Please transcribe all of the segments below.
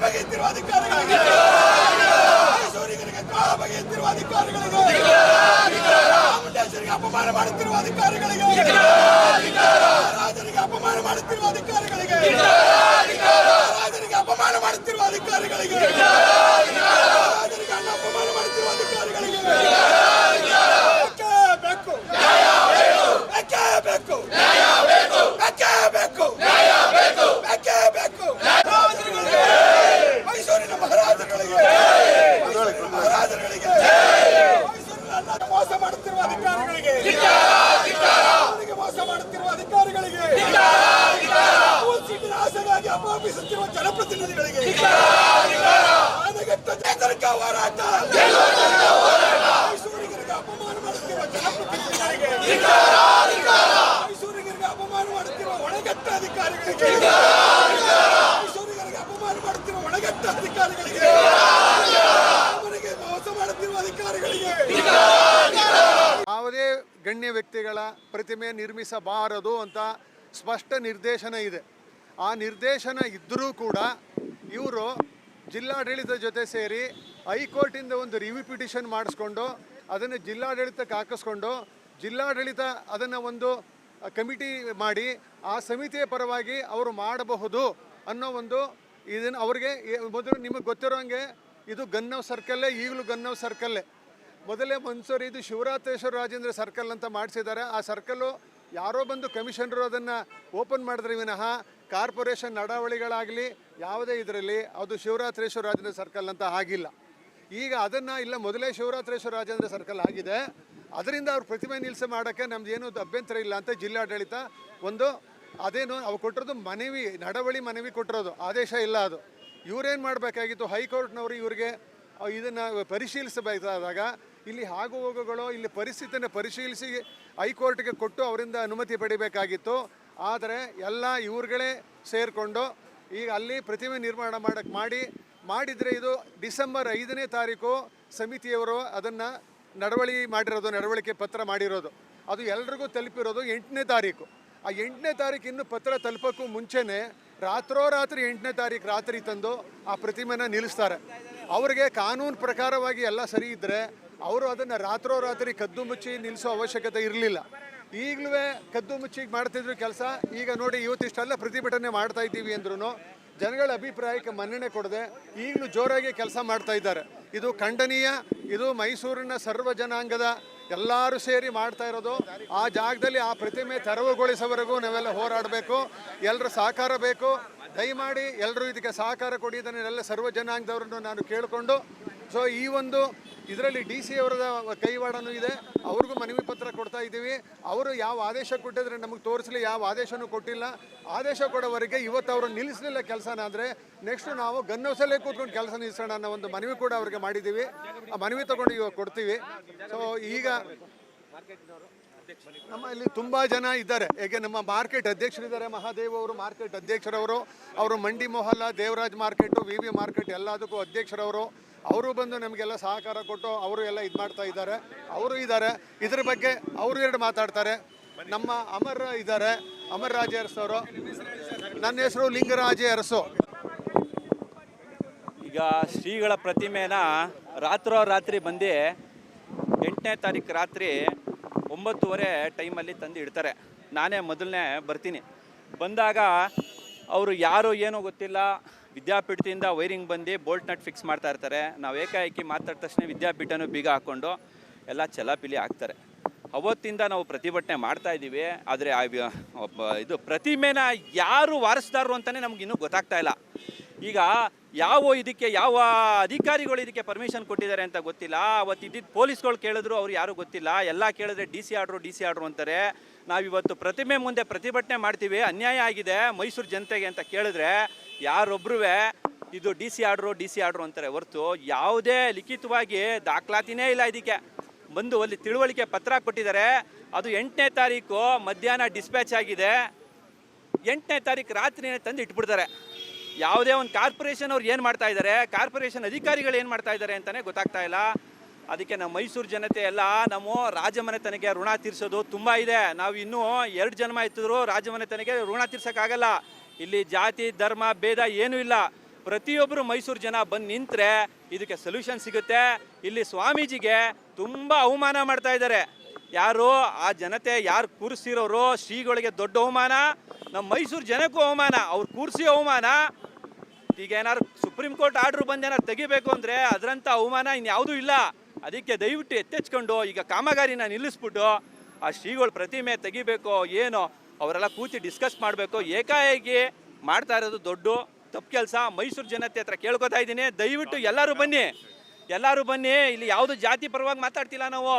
ಬಗೆಯುತ್ತಿರುವ ಅಧಿಕಾರಿಗಳಿಗೆ, ಮೈಸೂರಿಗರಿಗೆ ಕಾಲ ಬಗೆಯುತ್ತಿರುವ ಅಧಿಕಾರಿಗಳಿಗೆ, ಚಾಮುಂಡೇಶ್ವರಿಗೆ ಅಪಮಾನ ಮಾಡುತ್ತಿರುವ ಅಧಿಕಾರಿಗಳಿಗೆ, ರಾಜರಿಗೆ ಅಪಮಾನ ಮಾಡುತ್ತಿರುವ ಅಧಿಕಾರಿಗಳಿಗೆ, ರಾಜರಿಗೆ ಅಪಮಾನ ಮಾಡುತ್ತಿರುವ ಅಧಿಕಾರಿಗಳಿಗೆ, ರಾಜರಿಗೆ ಅಪಮಾನ ಮಾಡುತ್ತಿರುವ ಅಧಿಕಾರಿಗಳಿಗೆ ಮೈಸೂರಿನ ಮಹಾರಾಜರುಗಳಿಗೆ, ಮೋಸ ಮಾಡುತ್ತಿರುವ ಅಧಿಕಾರಿಗಳಿಗೆ, ಮೋಸ ಮಾಡುತ್ತಿರುವ ಅಧಿಕಾರಿಗಳಿಗೆ, ಆಸೆಗಾಗಿ ಅಪಹರಿಸುತ್ತಿರುವ ಜನಪ್ರತಿನಿಧಿಗಳಿಗೆ ಹೋರಾಟ, ಮೈಸೂರಿಗರಿಗೆ ಅಪಮಾನ ಮಾಡುತ್ತಿರುವ ಜನಪ್ರತಿನಿಧಿಗಳಿಗೆ, ಮೈಸೂರಿಗರಿಗೆ ಅಪಮಾನ ಮಾಡುತ್ತಿರುವ ಒಣಗಟ್ಟ ಅಧಿಕಾರಿಗಳಿಗೆ, ಮೈಸೂರಿಗರಿಗೆ ಅಪಮಾನ ಮಾಡುತ್ತಿರುವ ಒಣಗಟ್ಟ ಅಧಿಕಾರಿಗಳಿಗೆ, ಅವರಿಗೆ ಮೋಸ ಮಾಡುತ್ತಿರುವ ಅಧಿಕಾರಿಗಳಿಗೆ ಯಾವುದೇ ಗಣ್ಯ ವ್ಯಕ್ತಿಗಳ ಪ್ರತಿಮೆ ನಿರ್ಮಿಸಬಾರದು ಅಂತ ಸ್ಪಷ್ಟ ನಿರ್ದೇಶನ ಇದೆ. ಆ ನಿರ್ದೇಶನ ಇದ್ದರೂ ಕೂಡ ಇವರು ಜಿಲ್ಲಾಡಳಿತ ಜೊತೆ ಸೇರಿ ಹೈಕೋರ್ಟಿಂದ ಒಂದು ರಿವ್ಯೂ ಪಿಟಿಷನ್ ಮಾಡಿಸ್ಕೊಂಡು ಅದನ್ನು ಜಿಲ್ಲಾಡಳಿತಕ್ಕೆ ಹಾಕಿಸ್ಕೊಂಡು ಜಿಲ್ಲಾಡಳಿತ ಅದನ್ನು ಒಂದು ಕಮಿಟಿ ಮಾಡಿ ಆ ಸಮಿತಿಯ ಪರವಾಗಿ ಅವರು ಮಾಡಬಹುದು ಅನ್ನೋ ಒಂದು ಇದನ್ನು ಅವ್ರಿಗೆ ಮೊದಲು ನಿಮಗೆ ಗೊತ್ತಿರೋಂಗೆ ಇದು ಗನ್ನವ್ ಸರ್ಕಲ್ಲೇ, ಈಗಲೂ ಗನ್ನವ್ ಸರ್ಕಲ್ಲೇ. ಮೊದಲೇ ಮನ್ಸೂರು ಇದು ಶಿವರಾತ್ರೇಶ್ವರ ರಾಜೇಂದ್ರ ಸರ್ಕಲ್ ಅಂತ ಮಾಡಿಸಿದ್ದಾರೆ. ಆ ಸರ್ಕಲ್ಲು ಯಾರೋ ಬಂದು ಕಮಿಷನರು ಅದನ್ನು ಓಪನ್ ಮಾಡಿದ್ರೆ ವಿನಃ ಕಾರ್ಪೊರೇಷನ್ ನಡವಳಿಗಳಾಗಲಿ ಯಾವುದೇ ಇದರಲ್ಲಿ ಅದು ಶಿವರಾತ್ರೇಶ್ವರ ರಾಜೇಂದ್ರ ಸರ್ಕಲ್ ಅಂತ ಆಗಿಲ್ಲ. ಈಗ ಅದನ್ನು ಇಲ್ಲ, ಮೊದಲೇ ಶಿವರಾತ್ರೇಶ್ವರ ರಾಜೇಂದ್ರ ಸರ್ಕಲ್ ಆಗಿದೆ, ಅದರಿಂದ ಅವ್ರ ಪ್ರತಿಮೆ ನಿಲ್ಲಿಸಿ ಮಾಡೋಕ್ಕೆ ನಮ್ದು ಏನೂ ಅಭ್ಯಂತರ ಇಲ್ಲ ಅಂತ ಜಿಲ್ಲಾಡಳಿತ ಒಂದು ಅದೇನು ಅವ್ರು ಕೊಟ್ಟಿರೋದು ಮನವಿ, ನಡವಳಿ ಮನವಿ ಕೊಟ್ಟಿರೋದು, ಆದೇಶ ಇಲ್ಲ. ಅದು ಇವರೇನು ಮಾಡಬೇಕಾಗಿತ್ತು, ಹೈಕೋರ್ಟ್ನವರು ಇವರಿಗೆ ಇದನ್ನು ಪರಿಶೀಲಿಸಬೇಕಾದಾಗ ಇಲ್ಲಿ ಆಗು ಹೋಗುಗಳು ಇಲ್ಲಿ ಪರಿಸ್ಥಿತಿಯನ್ನು ಪರಿಶೀಲಿಸಿ ಹೈಕೋರ್ಟ್ಗೆ ಕೊಟ್ಟು ಅವರಿಂದ ಅನುಮತಿ ಪಡಿಬೇಕಾಗಿತ್ತು. ಆದರೆ ಎಲ್ಲ ಇವ್ರುಗಳೇ ಸೇರಿಕೊಂಡು ಈಗ ಅಲ್ಲಿ ಪ್ರತಿಮೆ ನಿರ್ಮಾಣ ಮಾಡಿದರೆ ಇದು ಡಿಸೆಂಬರ್ 5ನೇ ತಾರೀಕು ಸಮಿತಿಯವರು ಅದನ್ನು ನಡವಳಿಕೆ ಪತ್ರ ಮಾಡಿರೋದು. ಅದು ಎಲ್ರಿಗೂ ತಲುಪಿರೋದು 8ನೇ ತಾರೀಕು. ಆ 8ನೇ ತಾರೀಕು ಇನ್ನೂ ಪತ್ರ ತಲುಪೋಕ್ಕೂ ಮುಂಚೆನೇ ರಾತ್ರೋರಾತ್ರಿ 8ನೇ ತಾರೀಕು ರಾತ್ರಿ ತಂದು ಆ ಪ್ರತಿಮೆನ ನಿಲ್ಲಿಸ್ತಾರೆ. ಅವ್ರಿಗೆ ಕಾನೂನು ಪ್ರಕಾರವಾಗಿ ಎಲ್ಲ ಸರಿ ಇದ್ದರೆ ಅವರು ಅದನ್ನು ರಾತ್ರೋರಾತ್ರಿ ಕದ್ದು ಮುಚ್ಚಿ ನಿಲ್ಲಿಸೋ ಅವಶ್ಯಕತೆ ಇರಲಿಲ್ಲ. ಈಗಲೂ ಕದ್ದು ಮುಚ್ಚಿಗೆ ಮಾಡ್ತಿದ್ರು ಕೆಲಸ. ಈಗ ನೋಡಿ ಇವತ್ತಿಷ್ಟೆಲ್ಲ ಪ್ರತಿಭಟನೆ ಮಾಡ್ತಾ ಇದ್ದೀವಿ ಅಂದ್ರೂ ಜನಗಳ ಅಭಿಪ್ರಾಯಕ್ಕೆ ಮನ್ನಣೆ ಕೊಡದೆ ಈಗಲೂ ಜೋರಾಗಿ ಕೆಲಸ ಮಾಡ್ತಾ ಇದ್ದಾರೆ. ಇದು ಖಂಡನೀಯ. ಇದು ಮೈಸೂರಿನ ಸರ್ವ ಜನಾಂಗದ ಎಲ್ಲರೂ ಸೇರಿ ಮಾಡ್ತಾ ಇರೋದು. ಆ ಜಾಗದಲ್ಲಿ ಆ ಪ್ರತಿಮೆ ತೆರವುಗೊಳಿಸೋವರೆಗೂ ನಾವೆಲ್ಲ ಹೋರಾಡಬೇಕು, ಎಲ್ಲರ ಸಹಕಾರ ಬೇಕು. ದಯಮಾಡಿ ಎಲ್ಲರೂ ಇದಕ್ಕೆ ಸಹಕಾರ ಕೊಡಿ, ಇದನ್ನೆಲ್ಲ ಸರ್ವ ಜನಾಂಗದವರನ್ನು ನಾನು ಕೇಳಿಕೊಂಡು ಸೊ ಈ ಒಂದು ಇದರಲ್ಲಿ DC ಅವರದ ಕೈವಾಡನೂ ಇದೆ, ಅವ್ರಿಗೂ ಮನವಿ ಪತ್ರ ಕೊಡ್ತಾ ಇದ್ದೀವಿ. ಅವರು ಯಾವ ಆದೇಶ ಕೊಟ್ಟಿದ್ರೆ ನಮಗೆ ತೋರಿಸಲಿ, ಯಾವ ಆದೇಶನೂ ಕೊಟ್ಟಿಲ್ಲ. ಆದೇಶ ಕೊಡೋವರೆಗೆ ಇವತ್ತು ಅವರು ನಿಲ್ಲಿಸಲಿಲ್ಲ ಕೆಲಸನ ಅಂದರೆ ನೆಕ್ಸ್ಟ್ ನಾವು ಗನ್ನೌಸಲ್ಲೇ ಕೂತ್ಕೊಂಡು ಕೆಲಸ ನಿಲ್ಲಿಸೋಣ ಅನ್ನೋ ಒಂದು ಮನವಿ ಕೂಡ ಅವ್ರಿಗೆ ಮಾಡಿದ್ದೀವಿ. ಆ ಮನವಿ ತಗೊಂಡು ಇವಾಗ ಕೊಡ್ತೀವಿ. ಸೊ ಈಗ ನಮ್ಮ ಇಲ್ಲಿ ತುಂಬ ಜನ ಇದ್ದಾರೆ. ಹೇಗೆ ನಮ್ಮ ಮಾರ್ಕೆಟ್ ಅಧ್ಯಕ್ಷರಿದ್ದಾರೆ, ಮಹಾದೇವ್ ಅವರು ಮಾರ್ಕೆಟ್ ಅಧ್ಯಕ್ಷರವರು, ಅವರು ಮಂಡಿ Mohalla, Devaraj market, VV market ಎಲ್ಲದಕ್ಕೂ ಅಧ್ಯಕ್ಷರವರು. ಅವರು ಬಂದು ನಮಗೆಲ್ಲ ಸಹಕಾರ ಕೊಟ್ಟು ಅವರು ಎಲ್ಲ ಇದು ಮಾಡ್ತಾ ಇದ್ದಾರೆ. ಅವರು ಇದ್ದಾರೆ, ಇದ್ರ ಬಗ್ಗೆ ಅವರು ಎರಡು ಮಾತಾಡ್ತಾರೆ. ನಮ್ಮ ಅಮರ್ ರಾಜೆ ಅರಸವರು. ನನ್ನ ಹೆಸರು ಲಿಂಗರಾಜೆ ಅರಸು. ಈಗ ಶ್ರೀಗಳ ಪ್ರತಿಮೆನ ರಾತ್ರೋರಾತ್ರಿ ಬಂದು 8ನೇ ತಾರೀಕು ರಾತ್ರಿ 9:30 ಟೈಮಲ್ಲಿ ತಂದು ಇಡ್ತಾರೆ. ನಾನೇ ಮೊದಲನೇ ಬರ್ತೀನಿ. ಬಂದಾಗ ಅವರು ಯಾರು ಏನೋ ಗೊತ್ತಿಲ್ಲ, ವಿದ್ಯಾಪೀಠದಿಂದ ವೈರಿಂಗ್ ಬಂದು ಬೋಲ್ಟ್ ನಟ್ ಫಿಕ್ಸ್ ಮಾಡ್ತಾ ಇರ್ತಾರೆ. ನಾವು ಏಕಾಏಕಿ ಮಾತಾಡಿದ ತಕ್ಷಣ ವಿದ್ಯಾಪೀಠನೂ ಬೀಗ ಹಾಕ್ಕೊಂಡು ಎಲ್ಲ ಚಲಾಪಿಲಿ ಆಗ್ತಾರೆ. ಅವತ್ತಿಂದ ನಾವು ಪ್ರತಿಭಟನೆ ಮಾಡ್ತಾ ಇದ್ದೀವಿ. ಆದರೆ ಇದು ಪ್ರತಿಮೆನ ಯಾರು ವಾರಸ್ದಾರರು ಅಂತಲೇ ನಮಗಿನ್ನೂ ಗೊತ್ತಾಗ್ತಾ ಇಲ್ಲ. ಈಗ ಯಾವ ಅಧಿಕಾರಿಗಳು ಇದಕ್ಕೆ ಪರ್ಮಿಷನ್ ಕೊಟ್ಟಿದ್ದಾರೆ ಅಂತ ಗೊತ್ತಿಲ್ಲ. ಅವತ್ತು ಇದ್ದಿದ್ದು ಪೊಲೀಸ್ಗಳು ಕೇಳಿದ್ರು ಅವ್ರು ಯಾರೂ ಗೊತ್ತಿಲ್ಲ. ಎಲ್ಲ ಕೇಳಿದ್ರೆ DC ಆರ್ಡ್ರು ಅಂತಾರೆ. ನಾವಿವತ್ತು ಪ್ರತಿಮೆ ಮುಂದೆ ಪ್ರತಿಭಟನೆ ಮಾಡ್ತೀವಿ, ಅನ್ಯಾಯ ಆಗಿದೆ ಮೈಸೂರು ಜನತೆಗೆ ಅಂತ ಕೇಳಿದ್ರೆ ಯಾರೊಬ್ಬರೂ ಇದು DC ಆರ್ಡ್ರು ಅಂತಾರೆ ಹೊರತು ಯಾವುದೇ ಲಿಖಿತವಾಗಿ ದಾಖಲಾತಿನೇ ಇಲ್ಲ. ಇದಕ್ಕೆ ಬಂದು ಅಲ್ಲಿ ತಿಳುವಳಿಕೆ ಪತ್ರ ಕೊಟ್ಟಿದ್ದಾರೆ. ಅದು 8ನೇ ತಾರೀಕು ಮಧ್ಯಾಹ್ನ ಡಿಸ್ಪ್ಯಾಚ್ ಆಗಿದೆ. 8ನೇ ತಾರೀಕು ರಾತ್ರಿನೇ ತಂದು ಇಟ್ಬಿಡ್ತಾರೆ. ಯಾವುದೇ ಒಂದು ಕಾರ್ಪೊರೇಷನ್ ಅವ್ರು ಏನು ಮಾಡ್ತಾ ಇದ್ದಾರೆ, ಕಾರ್ಪೊರೇಷನ್ ಅಧಿಕಾರಿಗಳು ಏನು ಮಾಡ್ತಾ ಇದ್ದಾರೆ ಅಂತಲೇ ಗೊತ್ತಾಗ್ತಾ ಇಲ್ಲ. ಅದಕ್ಕೆ ನಮ್ಮ ಮೈಸೂರು ಜನತೆ ಎಲ್ಲ ನಮ್ಮ ರಾಜಮನೆತನಕ್ಕೆ ಋಣ ತೀರಿಸೋದು ತುಂಬ ಇದೆ. ನಾವು ಇನ್ನೂ 2 ಜನ್ಮ ಎತ್ತಿದ್ರು ರಾಜಮನೆತನಕ್ಕೆ ಋಣ ತೀರ್ಸೋಕ್ಕಾಗಲ್ಲ. ಇಲ್ಲಿ ಜಾತಿ ಧರ್ಮ ಭೇದ ಏನೂ ಇಲ್ಲ. ಪ್ರತಿಯೊಬ್ಬರು ಮೈಸೂರು ಜನ ಬಂದು ನಿಂತರೆ ಇದಕ್ಕೆ ಸೊಲ್ಯೂಷನ್ ಸಿಗುತ್ತೆ. ಇಲ್ಲಿ ಸ್ವಾಮೀಜಿಗೆ ತುಂಬ ಅವಮಾನ ಮಾಡ್ತಾ ಇದ್ದಾರೆ. ಯಾರು ಆ ಜನತೆ ಯಾರು ಕೂರಿಸಿರೋರು ಶ್ರೀಗಳಿಗೆ ದೊಡ್ಡ ಅವಮಾನ, ನಮ್ಮ ಮೈಸೂರು ಜನಕ್ಕೂ ಅವಮಾನ, ಅವ್ರು ಕೂರಿಸಿ ಅವಮಾನ. ಈಗ ಏನಾದ್ರು ಸುಪ್ರೀಂ ಕೋರ್ಟ್ ಆರ್ಡ್ರ್ ಬಂದು ಏನಾದ್ರು ತೆಗಿಬೇಕು ಅಂದರೆ ಅದರಂಥ ಅವಮಾನ ಇನ್ಯಾವುದೂ ಇಲ್ಲ. ಅದಕ್ಕೆ ದಯವಿಟ್ಟು ಎತ್ತೆಚ್ಕೊಂಡು ಈಗ ಕಾಮಗಾರಿನ ನಿಲ್ಲಿಸ್ಬಿಟ್ಟು ಆ ಶ್ರೀಗಳ ಪ್ರತಿಮೆ ತೆಗಿಬೇಕು. ಏನು ಅವರೆಲ್ಲ ಕೂತಿ ಡಿಸ್ಕಸ್ ಮಾಡಬೇಕು. ಏಕಾಏಕಿ ಮಾಡ್ತಾ ಇರೋದು ದೊಡ್ಡ ತಪ್ಪು ಕೆಲಸ. ಮೈಸೂರು ಜನತೆ ಹತ್ರ ಕೇಳ್ಕೊತಾ ಇದ್ದೀನಿ, ದಯವಿಟ್ಟು ಎಲ್ಲರೂ ಬನ್ನಿ. ಇಲ್ಲಿ ಯಾವುದು ಜಾತಿ ಪರವಾಗಿ ಮಾತಾಡ್ತಿಲ್ಲ ನಾವು.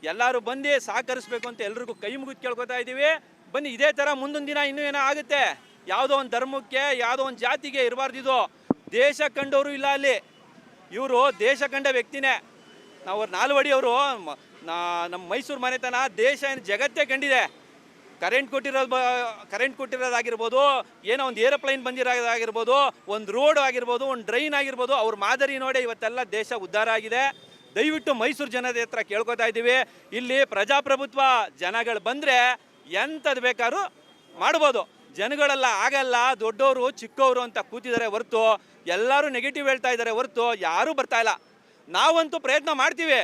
ಎಲ್ಲರೂ ಬಂದು ಸಹಕರಿಸ್ಬೇಕು ಅಂತ ಎಲ್ರಿಗೂ ಕೈ ಮುಗಿದು ಕೇಳ್ಕೊತಾ ಇದ್ದೀವಿ. ಬನ್ನಿ, ಇದೇ ಥರ ಮುಂದೊಂದು ದಿನ ಇನ್ನೂ ಏನೋ ಆಗುತ್ತೆ. ಯಾವುದೋ ಒಂದು ಧರ್ಮಕ್ಕೆ ಯಾವುದೋ ಒಂದು ಜಾತಿಗೆ ಇರಬಾರ್ದಿದು. ದೇಶ ಕಂಡವರು ಇಲ್ಲ ಅಲ್ಲಿ. ಇವರು ದೇಶ ಕಂಡ ವ್ಯಕ್ತಿನೇ. ನಾವು ನಾಲ್ವಡಿಯವರು ನಮ್ಮ ಮೈಸೂರು ಮನೆತನ ದೇಶ ಏನು ಜಗತ್ತೇ ಕಂಡಿದೆ. ಕರೆಂಟ್ ಕೊಟ್ಟಿರೋದಾಗಿರ್ಬೋದು, ಏನೋ ಒಂದು ಏರೋಪ್ಲೈನ್ ಬಂದಿರೋದಾಗಿರ್ಬೋದು, ಒಂದು ರೋಡ್ ಆಗಿರ್ಬೋದು, ಒಂದು ಡ್ರೈನ್ ಆಗಿರ್ಬೋದು, ಅವ್ರ ಮಾದರಿ ನೋಡಿ ಇವತ್ತೆಲ್ಲ ದೇಶ ಉದ್ಧಾರ ಆಗಿದೆ. ದಯವಿಟ್ಟು ಮೈಸೂರು ಜನತೆ ಹತ್ರ ಕೇಳ್ಕೊತಾ ಇದ್ದೀವಿ, ಇಲ್ಲಿ ಪ್ರಜಾಪ್ರಭುತ್ವ ಜನಗಳು ಬಂದರೆ ಎಂಥದ್ದು ಬೇಕಾದ್ರೂ ಮಾಡ್ಬೋದು. ಜನಗಳೆಲ್ಲ ಆಗಲ್ಲ, ದೊಡ್ಡವರು ಚಿಕ್ಕವರು ಅಂತ ಕೂತಿದ್ದಾರೆ ಹೊರ್ತು ಎಲ್ಲರೂ ನೆಗೆಟಿವ್ ಹೇಳ್ತಾ ಇದ್ದಾರೆ ಹೊರ್ತು ಯಾರೂ ಬರ್ತಾ ಇಲ್ಲ. ನಾವಂತೂ ಪ್ರಯತ್ನ ಮಾಡ್ತೀವಿ.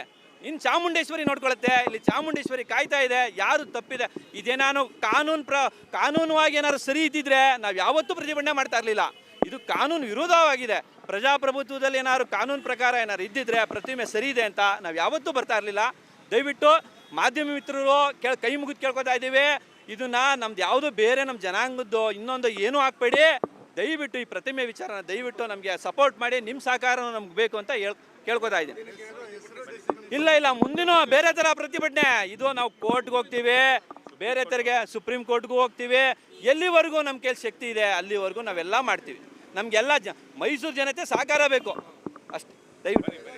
ಇನ್ನು ಚಾಮುಂಡೇಶ್ವರಿ ನೋಡ್ಕೊಳುತ್ತೆ, ಇಲ್ಲಿ ಚಾಮುಂಡೇಶ್ವರಿ ಕಾಯ್ತಾ ಇದೆ. ಯಾರು ತಪ್ಪಿದೆ ಇದೇನಾನು ಕಾನೂನುವಾಗಿ ಏನಾದ್ರು ಸರಿ ಇದ್ದಿದ್ರೆ ನಾವು ಯಾವತ್ತೂ ಪ್ರತಿಭಟನೆ ಮಾಡ್ತಾ ಇರಲಿಲ್ಲ. ಇದು ಕಾನೂನು ವಿರೋಧವಾಗಿದೆ. ಪ್ರಜಾಪ್ರಭುತ್ವದಲ್ಲಿ ಏನಾದ್ರು ಕಾನೂನು ಪ್ರಕಾರ ಏನಾದ್ರು ಇದ್ದಿದ್ರೆ ಪ್ರತಿಮೆ ಸರಿ ಇದೆ ಅಂತ ನಾವು ಯಾವತ್ತೂ ಬರ್ತಾ ಇರಲಿಲ್ಲ. ದಯವಿಟ್ಟು ಮಾಧ್ಯಮ ಮಿತ್ರರು ಕೈ ಮುಗಿದು ಕೇಳ್ಕೊತಾ ಇದ್ದೀವಿ, ಇದನ್ನ ನಮ್ದು ಯಾವುದು ಬೇರೆ ನಮ್ಮ ಜನಾಂಗದ್ದು ಇನ್ನೊಂದು ಏನೂ ಹಾಕ್ಬೇಡಿ. ದಯವಿಟ್ಟು ಈ ಪ್ರತಿಮೆ ವಿಚಾರನ ದಯವಿಟ್ಟು ನಮಗೆ ಸಪೋರ್ಟ್ ಮಾಡಿ, ನಿಮ್ಮ ಸಹಕಾರ ನಮ್ಗೆ ಬೇಕು ಅಂತ ಕೇಳ್ಕೊತಾ ಇದ್ದೀನಿ. ಇಲ್ಲ ಮುಂದಿನ ಬೇರೆ ಥರ ಪ್ರತಿಭಟನೆ ಇದು. ನಾವು ಕೋರ್ಟ್ಗೆ ಹೋಗ್ತೀವಿ, ಬೇರೆ ಥರಿಗೆ ಸುಪ್ರೀಂ ಕೋರ್ಟ್ಗೂ ಹೋಗ್ತೀವಿ. ಎಲ್ಲಿವರೆಗೂ ನಮ್ಮ ಕೈಲಿ ಶಕ್ತಿ ಇದೆ ಅಲ್ಲಿವರೆಗೂ ನಾವೆಲ್ಲ ಮಾಡ್ತೀವಿ. ನಮಗೆಲ್ಲ ಮೈಸೂರು ಜನತೆ ಸಹಕಾರ ಬೇಕು ಅಷ್ಟೇ. ದಯವಿಟ್ಟು